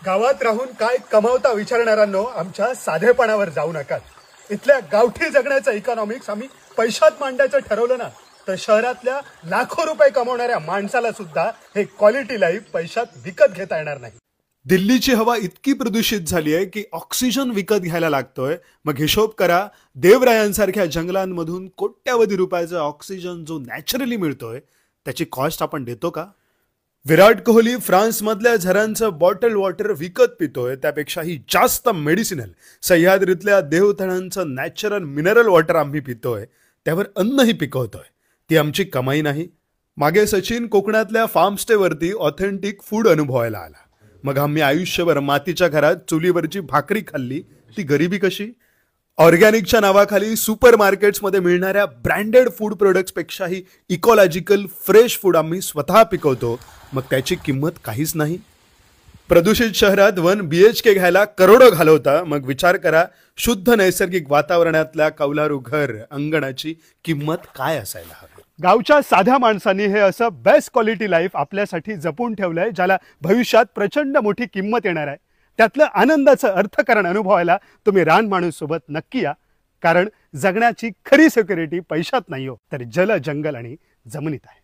गावात राहून काय कमावता विचारणाऱ्यांनो आमच्या साधेपणावर जाऊ नका। इथल्या गावठी जगण्याचं इकॉनॉमिक्स आम्ही पैशात मांडायचं ठरवलं ना तर शहरातल्या लाखो रुपये कमावणाऱ्या माणसाला सुद्धा हे क्वालिटी लाईफ पैशात विकत घेता येणार नाही। दिल्लीची हवा इतकी प्रदूषित झाली आहे की ऑक्सिजन विकत घ्यायला लागतोय। मग हिशोब करा, देवरायांसारख्या जंगलांमधून कोट्यावधी रुपयाचा ऑक्सिजन जो नॅचरली मिळतोय त्याची कॉस्ट आपण देतो का? विराट कोहली फ्रान्समधल्या झऱ्यांचं बॉटल वॉटर विकत पितोय त्यापेक्षाही जास्त मेडिसिनल सह्याद्रीतल्या देवतळांचं नॅचरल मिनरल वॉटर आम्ही पितोय, त्यावर अन्नही पिकवतोय। ती आमची कमाई नाही। मागे सचिन कोकणातल्या फार्म स्टे वरती ऑथेंटिक फूड अनुभवायला आला। मग आम्ही आयुष्यभर मातीच्या घरात चुलीवरची भाकरी खाल्ली, ती गरिबी कशी? ऑर्गॅनिकच्या नावाखाली सुपर मार्केट्समध्ये मिळणाऱ्या ब्रँडेड फूड प्रोडक्ट्स पेक्षाही इकॉलॉजिकल फ्रेश फूड आम्ही स्वतः पिकवतो, मग त्याची किंमत काहीच नाही। प्रदूषित शहरात 1 BHK घ्यायला करोडो घालवता, मग विचार करा शुद्ध नैसर्गिक वातावरणातल्या कौलारू घर अंगणाची किंमत काय असायला हवी। गावच्या साध्या माणसांनी हे असं बेस्ट क्वालिटी लाईफ आपल्यासाठी जपून ठेवलंय, ज्याला भविष्यात प्रचंड मोठी किंमत येणार आहे। त्यातलं आनंदाचं अर्थकारण अनुभवायला तुम्ही रानमाणूस सोबत नक्की या, कारण जगण्याची खरी सिक्युरिटी पैशात नाही हो, तर जल जंगल आणि जमिनीत आहे।